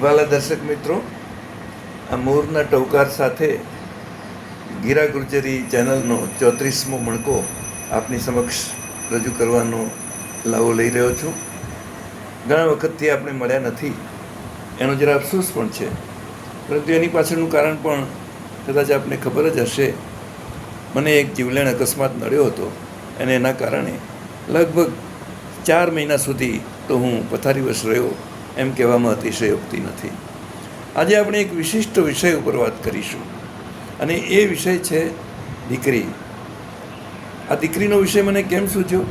વાલા દર્શક મિત્રો, આ મોરના ટવકાર સાથે ગીરા ગુર્જરી ચેનલનો 34મો મણકો આપની સમક્ષ રજૂ કરવાનો લાવો લઈ રહ્યો છું. ઘણા વખતથી આપણે મળ્યા નથી, એનો જરા અફસોસ પણ છે, પરંતુ એની પાછળનું કારણ પણ કદાચ આપને ખબર જ હશે. મને એક જીવલેણ અકસ્માત નડ્યો હતો અને એના કારણે લગભગ 4 મહિના સુધી તો હું પથારીવશ રહ્યો એમ કહેવામાં અતિશયોક્તિ નથી. આજે આપણે એક વિશિષ્ટ વિષય ઉપર વાત કરીશું અને એ વિષય છે દીકરી. આ દીકરીનો વિષય મને કેમ સૂચ્યો?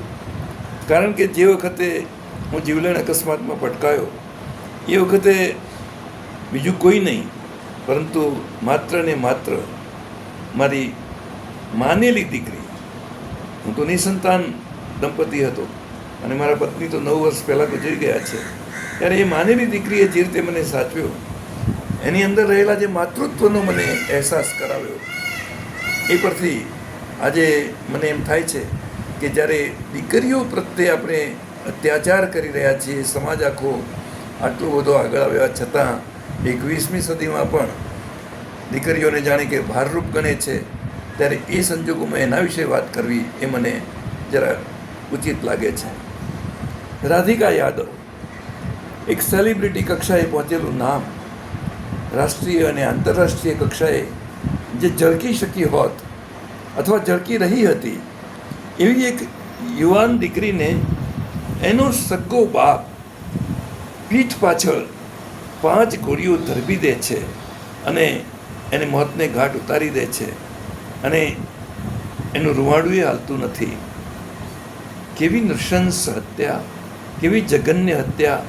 કારણ કે જે વખતે હું જીવલેણ અકસ્માતમાં પટકાયો એ વખતે બીજું કોઈ નહીં પરંતુ માત્ર ને માત્ર મારી માનેલી દીકરી. હું તો નિસંતાન દંપતી હતો અને મારા પત્ની તો 9 વર્ષ પહેલાં ગુજરી ગયા છે. ત્યારે એ માનેલી દીકરીએ જે રીતે મને સાચવ્યો, એની અંદર રહેલા જે માતૃત્વનો મને અહેસાસ કરાવ્યો, એ પરથી આજે મને એમ થાય છે કે જ્યારે દીકરીઓ પ્રત્યે આપણે અત્યાચાર કરી રહ્યા છીએ, સમાજ આખો આટલો બધો આગળ આવ્યા છતાં 21મી સદીમાં પણ દીકરીઓને જાણે કે ભારરૂપ ગણે છે, ત્યારે એ સંજોગોમાં એના વિશે વાત કરવી એ મને જરા ઉચિત લાગે છે. રાધિકા યાદવ એક સેલિબ્રિટી કક્ષાએ પહોંચેલું નામ, રાષ્ટ્રીય અને આંતરરાષ્ટ્રીય કક્ષાએ જે ઝળકી શકી હોત અથવા ઝળકી રહી હતી, એવી એક યુવાન દીકરીને એનો સગ્ગો બાપ પીઠ પાછળ 5 ગોળીઓ ધરબી દે છે અને એને મોતને ઘાટ ઉતારી દે છે અને એનું રૂવાડું હાલતું નથી. કેવી નૃશંસ હત્યા, કેવી જઘન્ય હત્યા!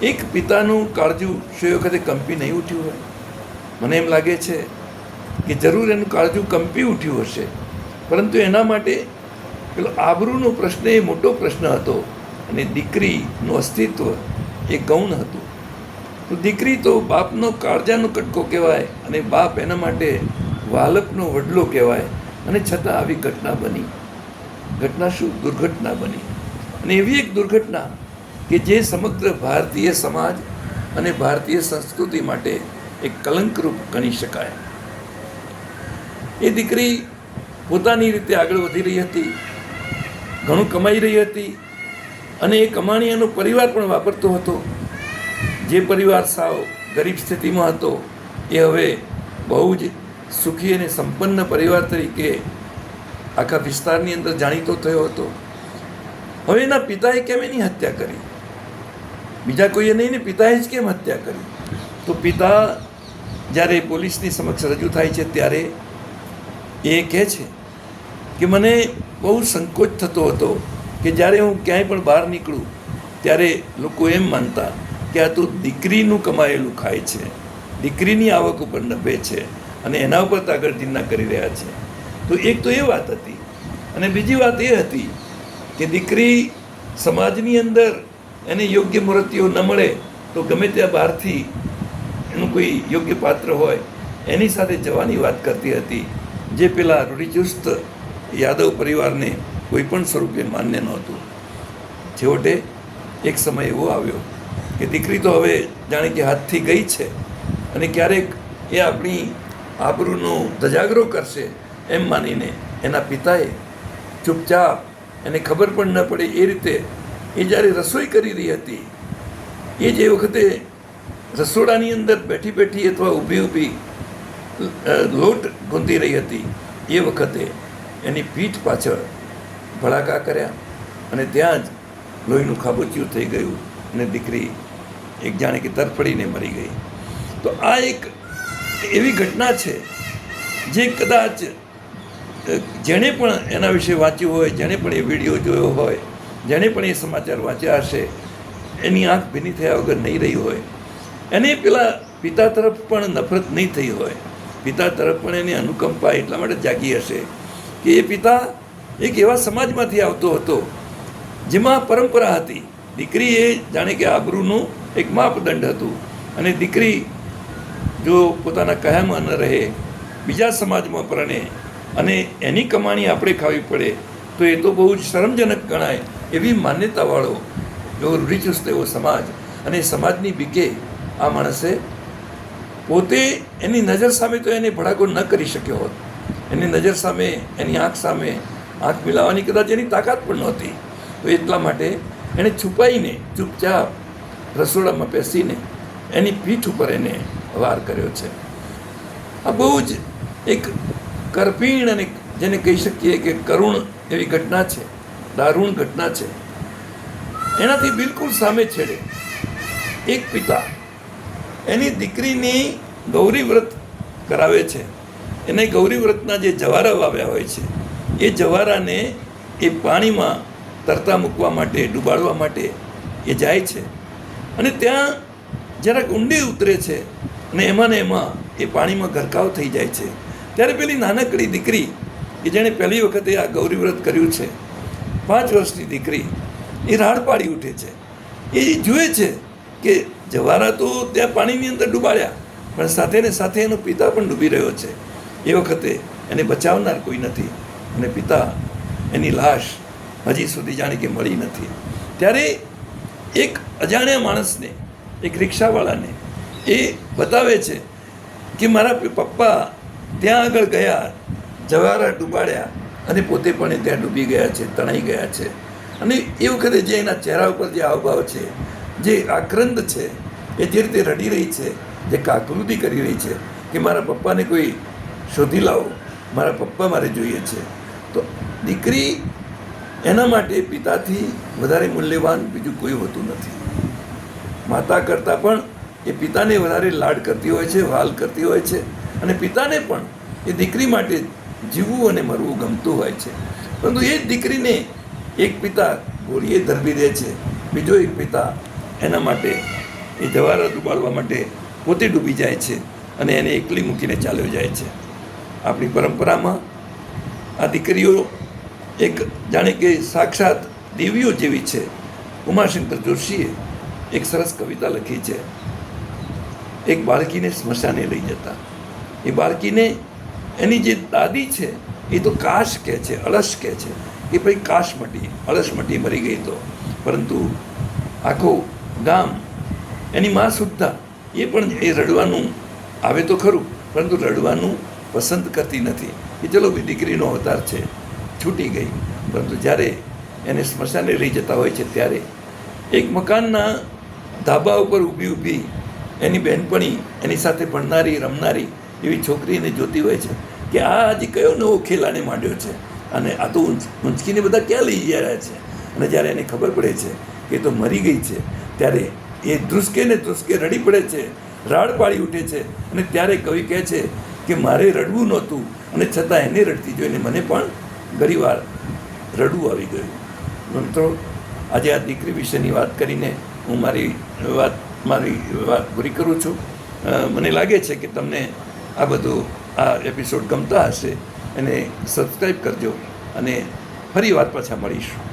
એક પિતાનું કાળજું શું એ વખતે કંપી નહીં ઉઠ્યું હોય? મને એમ લાગે છે કે જરૂર એનું કાળજું કંપી ઉઠ્યું હશે, પરંતુ એના માટે પેલો આબરૂનો પ્રશ્ન એ મોટો પ્રશ્ન હતો અને દીકરીનું અસ્તિત્વ એ ગૌણ હતું. તો દીકરી તો બાપનો કાળજાનો કટકો કહેવાય અને બાપ એના માટે વાલકનો વડલો કહેવાય, અને છતાં આવી ઘટના બની. ઘટના શું? દુર્ઘટના બની. અને એવી એક દુર્ઘટના કે જે સમગ્ર ભારતીય સમાજ અને ભારતીય સંસ્કૃતિ માટે એક કલંકરૂપ ગણી શકાય. એ દીકરી પોતાની રીતે આગળ વધી રહી હતી, ઘણું કમાઈ રહી હતી અને એ કમાણી એનો પરિવાર પણ વાપરતો હતો. જે પરિવાર સાવ ગરીબ સ્થિતિમાં હતો એ હવે બહુ જ સુખી અને સંપન્ન પરિવાર તરીકે આખા વિસ્તારની અંદર જાણીતો થયો હતો. હવે એના પિતાએ કેમ એની હત્યા કરી? બીજા કોઈએ નહીં ને, પિતાએ જ કેમ હત્યા કરી? તો પિતા જ્યારે પોલીસની સમક્ષ રજૂ થાય છે ત્યારે એ કહે છે કે મને બહુ સંકોચ થતો હતો કે જ્યારે હું ક્યાંય પણ બહાર નીકળું ત્યારે લોકો એમ માનતા કે આ તો દીકરીનું કમાયેલું ખાય છે, દીકરીની આવક ઉપર નભે છે અને એના ઉપર તાગડધીના કરી રહ્યા છે. તો એક તો એ વાત હતી, અને બીજી વાત એ હતી કે દીકરી સમાજની અંદર એને યોગ્ય મૂર્તિઓ ન મળે તો ગમે ત્યાં બહારથી એનું કોઈ યોગ્ય પાત્ર હોય એની સાથે જવાની વાત કરતી હતી, જે પેલા રૂઢિચુસ્ત યાદવ પરિવારને કોઈ પણ સ્વરૂપે માન્ય નહોતું. છેવટે એક સમય એવો આવ્યો કે દીકરી તો હવે જાણે કે હાથથી ગઈ છે અને ક્યારેક એ આપણી આબરૂનો ધજાગરો કરશે એમ માનીને એના પિતાએ ચૂપચાપ, એને ખબર પણ ન પડે એ રીતે એ જ્યારે રસોઈ કરી રહી હતી, એ જે વખતે રસોડાની અંદર બેઠી બેઠી અથવા ઊભી ઊભી લોટ ગૂંધી રહી હતી, એ વખતે એની પીઠ પાછળ ભડાકા કર્યા અને ત્યાં જ લોહીનું ખાબોચિયું થઈ ગયું અને દીકરી એક જાણે કે તરફડીને મરી ગઈ. તો આ એક એવી ઘટના છે જે કદાચ જેણે પણ એના વિશે વાંચ્યું હોય, જેણે પણ એ વિડીયો જોયો હોય, જેણે પણ એ સમાચાર વાંચ્યા હશે, એની આંખ ભીની થયા વગર નહીં રહી હોય. એને પેલા પિતા તરફ પણ નફરત નહીં થઈ હોય, પિતા તરફ પણ એને અનુકંપા એટલા માટે જાગી હશે કે એ પિતા એક એવા સમાજમાંથી આવતો હતો જેમાં પરંપરા હતી. દીકરી એ જાણે કે આબરૂનું એક માપદંડ હતું અને દીકરી જો પોતાના કયામાં ન રહે, બીજા સમાજમાં પરણે અને એની કમાણી આપણે ખાવી પડે તો એ તો બહુ જ શરમજનક ગણાય. એવી માન્યતાવાળો એવો રૂઢિચુસ્ત એવો સમાજ, અને સમાજની બીકે આ માણસે પોતે એની નજર સામે તો એને ભડાકો ન કરી શક્યો હોત. એની નજર સામે, એની આંખ સામે આંખ મિલાવવાની કદાચ એની તાકાત પણ નહોતી. તો એટલા માટે એણે છુપાઈને ચૂપચાપ રસોડામાં બેસીને એની પીઠ ઉપર એને વાર કર્યો છે. આ બહુ જ એક કરપીણ અને જેને કહી શકીએ કે કરુણ એવી ઘટના છે, દારૂણ ઘટના છે. એનાથી બિલકુલ સામે છેડે એક પિતા એની દીકરીની ગૌરી વ્રત કરાવે છે. એને ગૌરી વ્રતના જે જવારા વાવ્યા હોય છે એ જવારાને એ પાણીમાં તરતા મૂકવા માટે, ડૂબાડવા માટે એ જાય છે અને ત્યાં જરાક ઊંડી ઉતરે છે અને એમાં ને એમાં એ પાણીમાં ગરકાવ થઈ જાય છે. ત્યારે પેલી નાનકડી દીકરી કે જેણે પહેલી વખતે આ ગૌરી વ્રત કર્યું છે, 5 વર્ષની દીકરી, એ રાડ પાડી ઉઠે છે. એ જુએ છે કે જવારા તો ત્યાં પાણીની અંદર ડૂબાડ્યા, પણ સાથે ને સાથે એનો પિતા પણ ડૂબી રહ્યો છે. એ વખતે એને બચાવનાર કોઈ નથી અને પિતા, એની લાશ હજી સુધી જાણે કે મળી નથી. ત્યારે એક અજાણ્યા માણસને, એક રિક્ષાવાળાને એ બતાવે છે કે મારા પપ્પા ત્યાં આગળ ગયા, જવારા ડૂબાડ્યા અને પોતે પણ ત્યાં ડૂબી ગયા છે, તણાઈ ગયા છે. અને એ વખતે જે એના ચહેરા ઉપર જે હાવભાવ છે, જે આક્રંદ છે, એ જે રીતે રડી રહી છે, જે કાકૃતિ કરી રહી છે કે મારા પપ્પાને કોઈ શોધી લાવો, મારા પપ્પા મારે જોઈએ છે. તો દીકરી એના માટે પિતાથી વધારે મૂલ્યવાન બીજું કોઈ હોતું નથી. માતા કરતાં પણ એ પિતાને વધારે લાડ કરતી હોય છે, વહાલ કરતી હોય છે અને પિતાને પણ એ દીકરી માટે જીવવું અને મરવું ગમતું હોય છે. પરંતુ એ જ દીકરીને એક પિતા ગોળીએ ધરબી દે છે, બીજો એક પિતા એના માટે એ જવારા ડૂબાડવા માટે પોતે ડૂબી જાય છે અને એને એકલી મૂકીને ચાલ્યો જાય છે. આપણી પરંપરામાં આ દીકરીઓ એક જાણે કે સાક્ષાત દેવીઓ જેવી છે. ઉમાશંકર જોશીએ એક સરસ કવિતા લખી છે. એક બાળકીને સ્મશાને લઈ જતા, એ બાળકીને એની જે દાદી છે એ તો કાશ કહે છે, અળસ કહે છે કે ભાઈ કાશ મટી, અળસ મટી, મરી ગઈ તો. પરંતુ આખું ગામ, એની માં સુદ્ધા એ પણ એ રડવાનું આવે તો ખરું, પરંતુ રડવાનું પસંદ કરતી નથી કે ચલો ભાઈ દીકરીનો અવતાર છે, છૂટી ગઈ. પરંતુ જ્યારે એને સ્મશાને લઈ જતા હોય છે ત્યારે એક મકાનના ધાબા ઉપર ઊભી એની બહેનપણી, એની સાથે ભણનારી, રમનારી એવી છોકરીને જોતી હોય છે કે આ હજી કયો નવો ખેલાને માંડ્યો છે અને આ તો ઊંચકીને બધા ક્યાં લઈ જઈ રહ્યા છે. અને જ્યારે એને ખબર પડે છે કે તો મરી ગઈ છે ત્યારે એ ધ્રુસકે ને ધ્રુસકે રડી પડે છે, રાડ પાડી ઉઠે છે. અને ત્યારે કવિ કહે છે કે મારે રડવું નહોતું અને છતાં એને રડતી જોઈને મને પણ ઘણીવાર રડવું આવી ગયું. મિત્રો, આજે આ દીકરી વિશેની વાત કરીને હું મારી વાત પૂરી કરું છું. મને લાગે છે કે તમને આ બધું આ એપિસોડ ગમતા હશે અને સબસ્ક્રાઈબ કરજો અને ફરી વાત પાછા મળીશું.